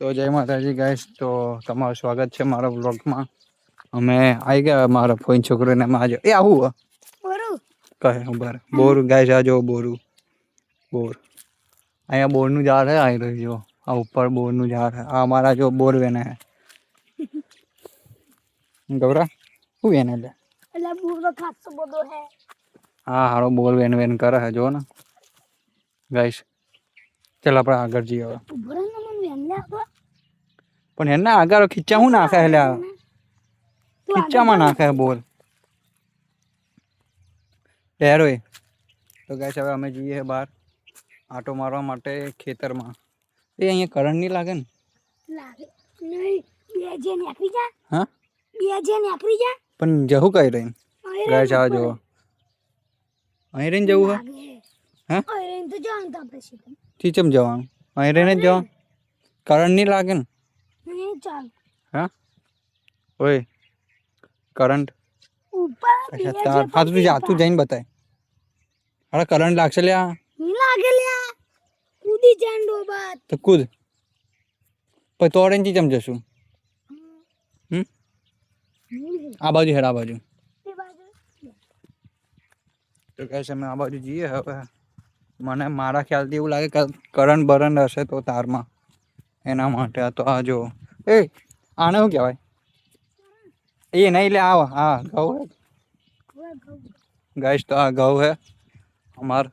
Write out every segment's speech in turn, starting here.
તો જય માતાજી ગાઈસ, તો તમારું સ્વાગત છે મારા વ્લોગમાં. અમે આવી ગયા મારા ફોઈન છોકરીને માં એ આવું કહે ઉભા બોર ગાઈસ, આ જો બોરું બોર અહીંયા બોરનું ઝાડ હે, આવી રહ્યું જો આ ઉપર બોરનું ઝાડ હે. આ અમારા જો બોર વેને હે ગૌરા શું વેને લે એટલે બોર તો ખાસો બધો હે. હા હારો બોર વેન કરે હે જો ને ગાઈસ. ચાલ આપણે આગળ જઈએ હવે. પણ એના આગળ ખીચા હું નાખે એટલે ખીચામાં નાખે બોલ ડેરોય. તો ગાઈસ હવે અમે જઈએ બહાર આટો મારવા માટે ખેતરમાં. એ અહીંયા કરંટ નહીં લાગે ને? લાગે નહીં. બે જે નીકળી જા. હા બે જે નીકળી જા. પણ જવું કઈ રહીને ગાઈસ આ જો અહીં રહીને જવું હે. હા અહીં રહીને તો જવાનું તો આપણે સીધું ચીચમ જવાનું. અહીં રહીને જ જવાનું. કરંટ નહીં લાગે ને? નહીં ચાલ. હા ઓય કરંટ ઉપર હા તું જાતું જઈને બતાય. અરે કરંટ લાગશે લ્યા. નહીં લાગે લ્યા. કૂદી જાન ડોબા તો કૂદ પછી તો ઓરેન્જ ચમ જશું. આ બાજુ હેડ આ બાજુ. તો કહેશે અમે આ બાજુ જઈએ. હવે મને મારા ખ્યાલથી એવું લાગે કે કરંટ બરંટ હશે તો તારમાં એના માટે. આ તો આ જો એ આને શું કહેવાય? એ નહીં લે આવ હા ઘઉં હે ગાઈસ. તો આ ઘઉં હે અમાર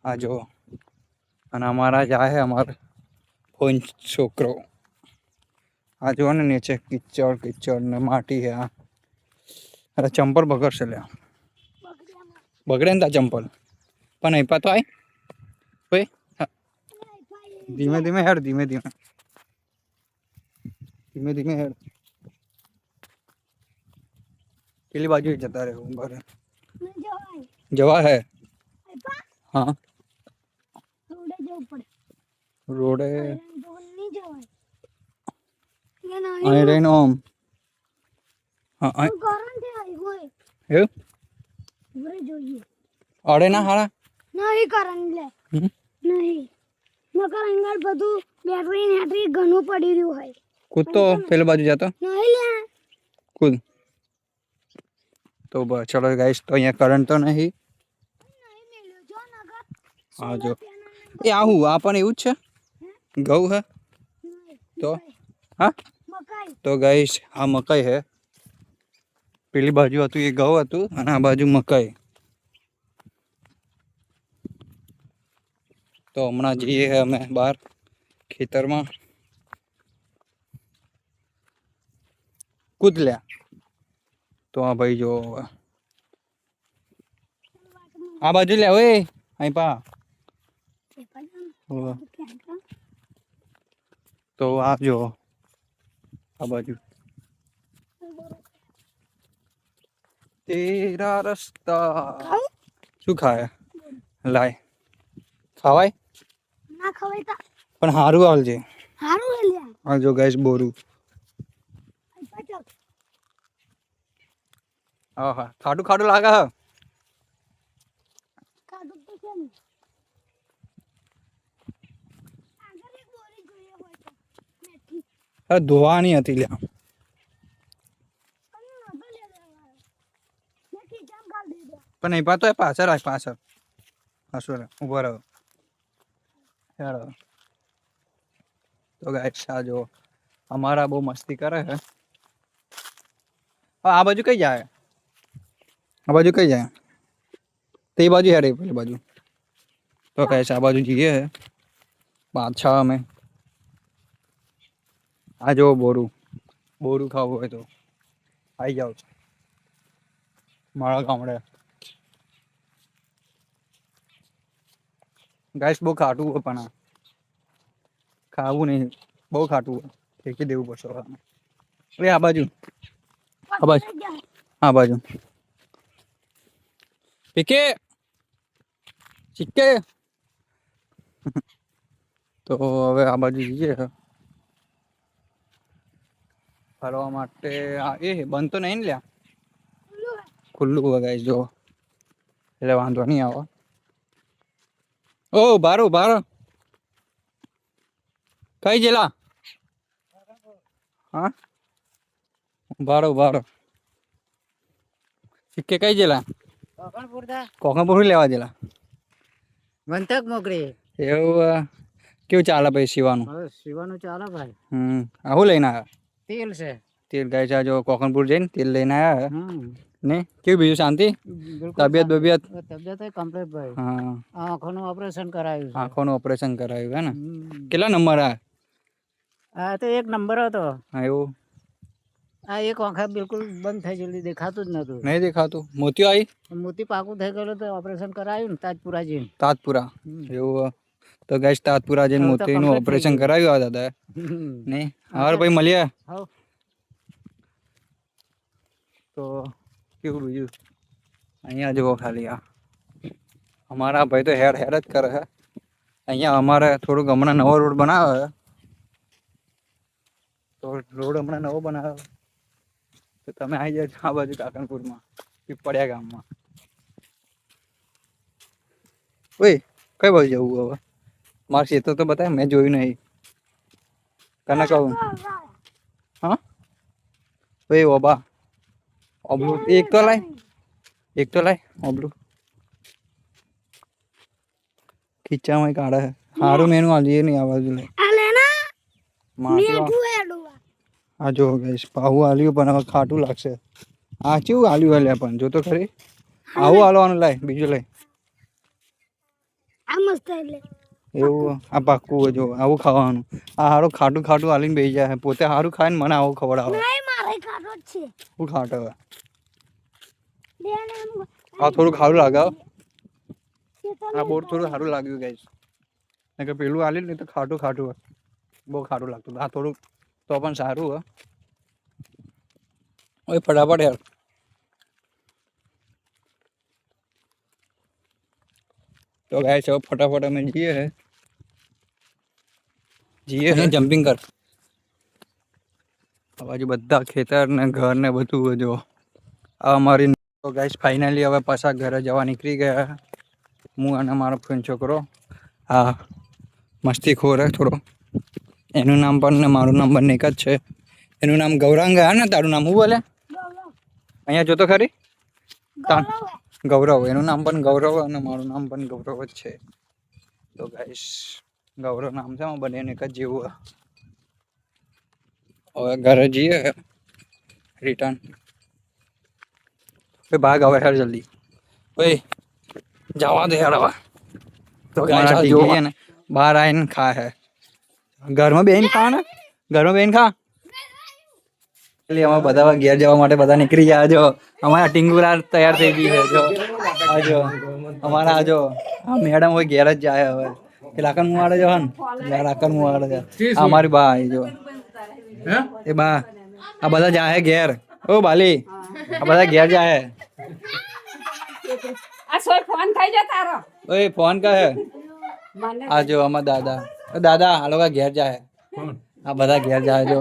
આ જો. અને અમારા જાય હે અમાર ફોન છોકરો. આ જો ને નીચે કિચડ કિચડ ને માટી હે. આ અરે ચંપલ બગડશે લે. બગડે ને તા ચંપલ પણ અહીં પા તો આય ભાઈ. ધીમે ધીમે હેડ ધીમે ધીમે ધીમે ધીમે હેડ. પેલી બાજુ જતા રહે ઉભા રહે. જવા હે હા રોડે અહીં રહીને ઓમ હા એવું અડે ના હારા નહીં કરંટ લે નહીં નકર અંગળ બધું બેટરી નેટરી ઘણું પડી રહ્યું હોય. કૂદ તો પેલી બાજુ જતો નહીં લે કૂદ. તો ચલો ગાઈસ, તો અહીંયા કરંટ તો નહીં. હા જો એ આવું આ પણ એવું જ છે. ઘઉં હે તો હા તો ગાઈસ આ મકાઈ હે. પેલી બાજુ હતું એ ઘઉં હતું અને આ બાજુ મકાઈ. તો હમણાં જઈએ અમે બહાર ખેતરમાં. કૂદ લ્યા. તો આ ભાઈ જો આ બાજુ લે ઓય અહીં પા. તો આ જો આ બાજુ તેરા રસ્તા શું ખાય લાય ખાવાય ના ખવાય તા પણ હારું આવજે. હારું હે લ્યા. આ જો ગાઈસ બોરું. હા હા ખાડું ખાડું લાગે હે. ખાડું તો છે ને આગળ એક બોરી જોઈએ હોય તો મેઠી. અરે ધોવાની હતી લ્યા. પણ નહીં પાતો પાછળ આય પાછળ પાછળ ઉભો રહ્યો હેડો. તો ગાઈસ આ જો અમારા બહુ મસ્તી કરે છે. આ બાજુ કઈ જાય? આ બાજુ કઈ જાય? તે બાજુ હેડે પેલી બાજુ. તો ગાઈસ આ બાજુ જઈએ પાછા અમે. આ જો બોરું બોરું ખાવું હોય તો આવી જાવ મારા ગામડે. ગાઈસ બહુ ખાટું હોય પણ આ ખાવું નહીં. બહુ ખાટું હોય ફેંકી દેવું પડશે. એ આ બાજુ આ બાજુ આ બાજુ પીકે ચીકે. તો હવે આ બાજુ જઈએ ફરવા માટે. એ બંધ તો નહીં ને લ્યા. ખુલ્લું હોય ગાઈસ જો એટલે વાંધો નહીં આવે. ઓ બારો બારો કઈ જેલા હા ભાડો ભાડો સિક્કે કઈ જેલા કોકણપુર લેવા જેલા વંતક મોકરી એવું કેવું ચાલે ભાઈ સીવાનું સીવાનું ચાલે ભાઈ આવું લઈને આવ્યા તેલ છે તેલ ગાય છે જો કોકણપુર જઈને તેલ લઈને આવ્યા ને કેવું બીજું શાંતિ તબિયત બબિયત તબિયત કમ્પ્લીટ ભાઈ હા આંખોનું ઓપરેશન કરાયું છે આંખોનું ઓપરેશન કરાયું હે ને કેટલા નંબર આ તો એક નંબર હતો હા એવું આ એક આંખા બિલકુલ બંધ થઈ ગયેલી દેખાતું જ નતું નહીં દેખાતું મોતિયો આવી મોતી પાકું થઈ ગયેલું તો ઓપરેશન કરાયું ને તાજપુરા જઈને તાજપુરા એવું તો ગાઈસ તાજપુરા જઈને મોતીનું ઓપરેશન કરાવ્યું આ દાદા નહીં હવે ભાઈ મળીએ તો કેવું બીજું અહીંયા જુઓ ખાલી આ અમારા ભાઈ તો હેર હેર જ કરે છે અહીંયા અમારે થોડુંક હમણાં નવો રોડ બનાવે તો રોડ હમણાં નવો બનાવ્યો તો તમે આવી જાય આ બાજુ કાકણપુરમાં પીપળિયા ગામમાં ઓય કઈ બાજુ જવું હવે મારું ક્ષેત્ર તો બતાવે મેં જોયું નહીં તને કહું હા ઓય ઓબા ઓબલું એક તો લાય ઓબલું ખીચામાં કાઢે સારું મેનું આલીએ નહીં આ બાજુ લઈ હા જો ગઈશ પાહુ આલ્યું પણ હવે ખાટું લાગશે આ કેવું આલ્યું હલે પણ જો તો ખરી આવું હાલવાનું લાય બીજું લઈ એવું આ પાક્કું જો આવું ખાવાનું આ હારું ખાટું ખાટું આલીને બેસી જાય પોતે સારું ખાય ને મને આવું ખવડાવે હું ખાટો હવે આ થોડું ખારું લાગે આ બોર થોડું સારું લાગ્યું ગઈશ કે પેલું આલ્યું ને તો ખાટું ખાટું બહુ ખાટું લાગતું આ થોડુંક તો પણ સારું હે ઓય ફટાફટ યાર તો ગાય છે ફટાફટ અમે જઈએ જમ્પિંગ કર આ બાજુ બધા ખેતર ને ઘર ને બધું જો આ અમારી તો ગાઈસ ફાઇનલી હવે પાછા ઘરે જવા નીકળી ગયા હું અને મારો ફ્રેન્ડ છોકરો હા મસ્તીખોર હે થોડો એનું નામ પણ ને મારું નામ બંને એક જ છે એનું નામ ગૌરાંગ હે ને તારું નામ શું બોલે અહીંયા જોતો ખરી ગૌરવ એનું નામ પણ ગૌરવ અને મારું નામ પણ ગૌરવ જ છે તો ગાઈસ ગૌરવ નામ છે બંને એક જ જેવું હવે ઘરે જઈએ રિટર્ન ભાગ હવે યાર જલ્દી ઓય જવા દે યાર હવે તો ગાઈસ જોઈએ ને બહાર આવીને ખા હે ઘરમાં બેન ખા ને ઘરમાં બેન ખા એટલે અમે બધા ઘેર જવા માટે બધા નીકળી ગયા જો અમારા ટીંગુરા તૈયાર થઈ ગઈ છે જો આજો અમારા આજો આ મેડમ હોય ઘેર જ જાય હવે કે લાકન મુવાડે જો હન લાકન મુવાડે છે અમારી બા જો એ બા આ બધા જાય ઘેર ઓ બાલી આ બધા ઘેર જાય આ સોય ફોન થઈ જાય તારો ઓય ફોન કહે આ જો અમાર દાદા દાદા આ લોકો ઘેર જાય આ બધા ઘેર જાય જો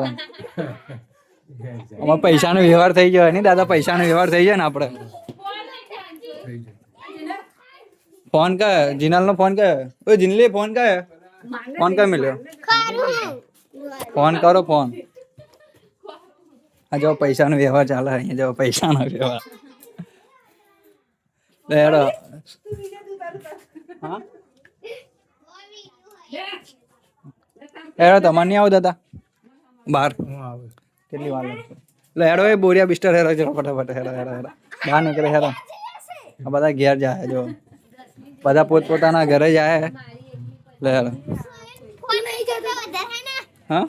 અમાર પૈસાનો વ્યવહાર થઈ જાય ને દાદા પૈસાનો વ્યવહાર થઈ જાય ને આપણે ફોન કહે જીનલ નો ફોન કહે ઓય જીનલી ફોન કહે ફોન કઈ મળ્યો ફોન કરો ફોન આ જો પૈસાનો વ્યવહાર ચાલે અહીંયા જો પૈસાનો વ્યવહાર લેડો હા એડો તમારે નહીં આવો દાદા બહાર કેટલી વાર લાગશે એટલે હેડો એ બોરિયા બિસ્ટર હેરો ચલો ફટાફટ હેડો હેડો હેડો બહાર નીકળે હેડો આ બધા ઘેર જાય જો બધા પોતપોતાના ઘરે જાય લે હેડો હા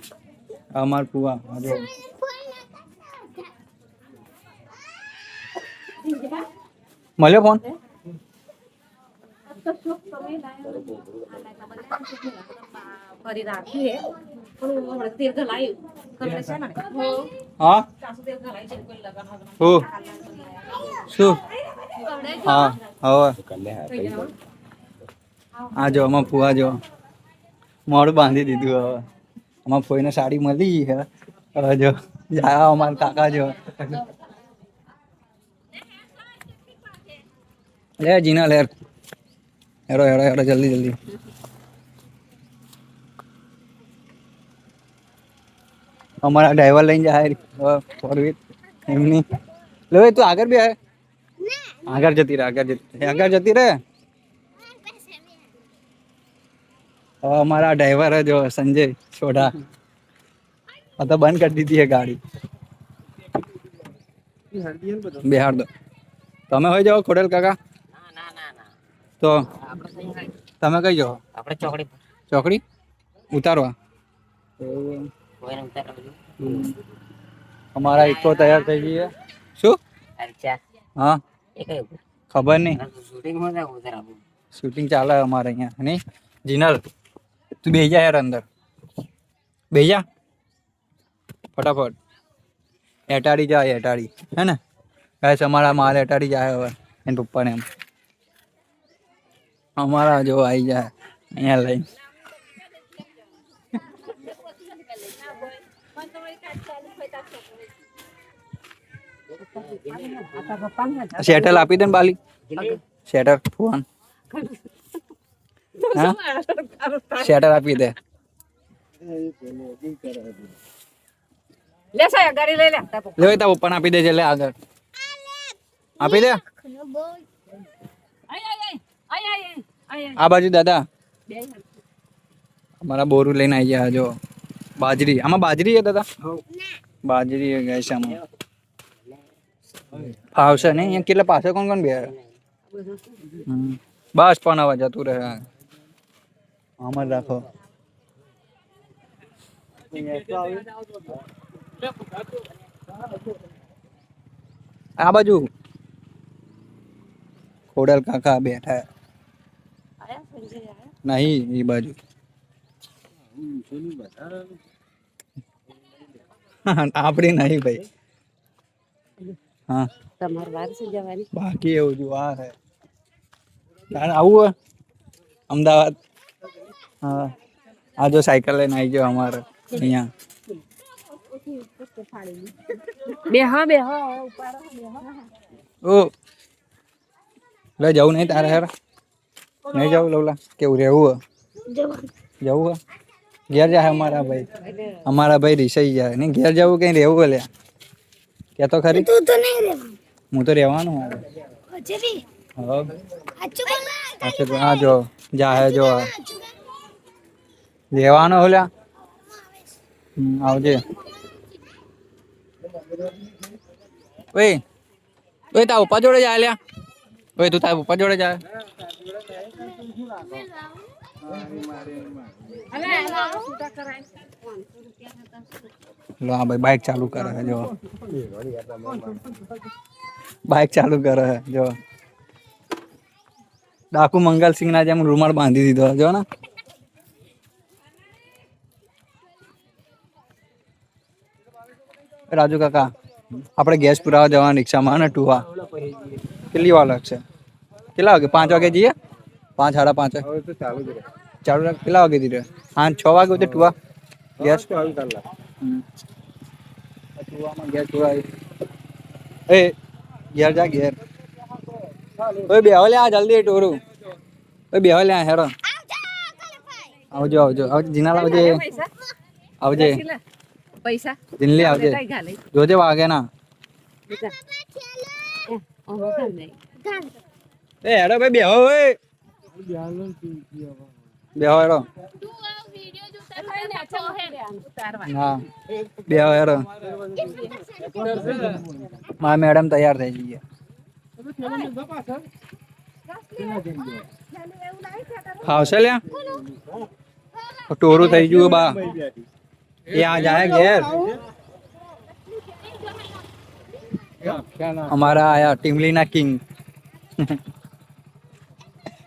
અમાર પુઆ જો મળ્યો ફોન ફરી રાખી તેલ ગલાયું હા હું શું હા હવે આ જો અમાર ફુવા જો મોડું બાંધી દીધું હવે અમાર ફોઈને સાડી મળી છે હવે જો જાય અમાર કાકા જો લે જીના લે હેરો હેરો હેરો જલ્દી જલ્દી અમારા ડ્રાઈવર લઈને જાય ફોર વ્હીલ એમની લે તું આગળ બી આગળ જતી રહે આગળ જતી રહે અમારા ડ્રાઈવર જો સંજય છોડા તો બંધ કરી દીધી है ગાડી બિહાર દો તમે હોય જાઓ ખોડલ કાકા તો તમે કઈ જાઓ આપણે ચોકડી ચોકડી ઉતારવા અમારા ઇકો તૈયાર થઈ ગઈ है શું હા ખબર નહીં શૂટિંગ ચાલે અમારે અહીંયા નહીં જીનલ તું બેસી જા યાર અંદર બેસી જા ફટાફટ એટાડી જાય એટાડી હે ને ગાઈસ અમારા માલ એટાડી જાય હવે એના પપ્પાને એમ અમારા જો આવી જાય અહીંયા લઈને શેટર આપી દે ને બાલી શેટર ફોન હા શેટર આપી દે લે સાહેબ ગાડી લઈ લે લે તા પપ્પાને આપી દે લે આગળ આપી દે આ બાજુ દાદા અમારા બોરું લઈને આવી ગયા જો બાજરી આમાં બાજરી છે દાદા બાજરી है गाइस આમાં ફાવશે ને અહીંયા કેટલા પાસે કોણ કોણ બે બસ પણ હવે જતું રહે આમાં રાખો આ બાજુ ખોડલ કાકા બેઠા નહીં એ બાજુ આપડી નહીં ભાઈ હા તમાર વાર છે જવાની બાકી એવું જો આ હે તારે આવું હે અમદાવાદ હા આ જો સાયકલ લઈને આવી ગયો અમારે અહીંયા બે હા ઉપાડો ઓ લે જવું નહીં તારે યાર નહીં જવું લવલા કેવું રહેવું હે જવું હે ઘેર જાય અમારા ભાઈ રિસાઈ જાય નહીં ઘેર જવું કઈ રહેવું હે લ્યા કે તો ખરી હું તો રહેવાનું હા જો જાહે જો રહેવાનો હોલ્યા આવજે ઓય ઓય તા ઉપા જોડે જાય લ્યા ઓય તું તારા પપ્પા જોડે જાય લો હા ભાઈ બાઇક ચાલુ કરે છે જો બાઇક ચાલુ કરે છે જો ડાકુ મંગલસિંહ ના જેમ રૂમાલ બાંધી દીધો જો ને રાજુ કાકા આપણે ગેસ પુરાવા જવાના રિક્ષામાં ને ટુવા કેટલી વાર લાગશે કેટલા વાગે 5 વાગે જઈએ 5 સાડા 5 ચાલુ રાખ કેટલા વાગે દીધે હા 6 વાગે ઉતે ટુવા ગેસ ટુવામાં ગેસ પુરાવી એ ઘેર જા ઘેર ઓય બેહો લે આ જલ્દી ટોરું ઓય બેહો લે હેરો આવજો જીનાલ આવજે આવજે પૈસા દિલ્હી આવજે જોજે વાગે ના એ હેડો ભાઈ બેહો ઓય બેહો હેડો હા બેહો હેડો મારા મેડમ તૈયાર થઈ ગઈ ખાવશે લ્યા ટોરું થઈ ગયું બા એ આ જાય ઘેર हमारा आया टिमली ना किंग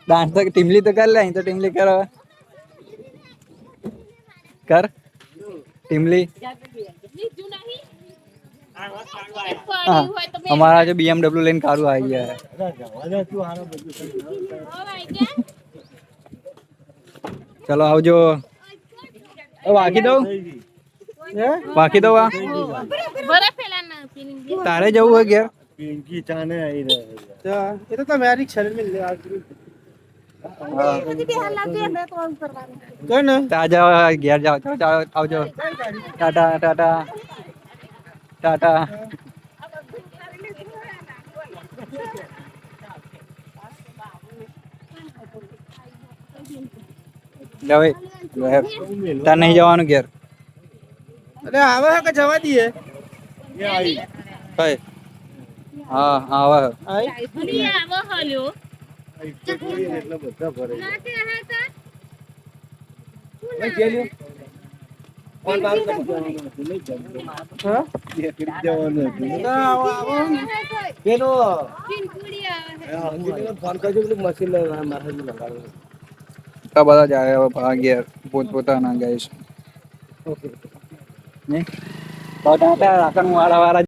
डांस तो टिमली तो कर ले तो टिमली करो कर टिमली हाँ, हमारा जो BMW लेन कारू आई है चलो आओ जो बाकी दो तारे जाऊ है क्या पिंकी चाने आई रहे ये तो मेरी शरीर में ले आज કોઈ ને જાઓ ઘેર જાઓ જાઓ આવજો ટાટા ટાટા ટાટા જાવે તાર નહીં જવાનું ઘેર અરે આવે હે કે જવા દઈએ કઈ હા આવે એટલે બધા ભરે બધા જાય હવે ભાગ્યા પોતપોતાના ગાઈશ ને ટાટા રાખણ વાળા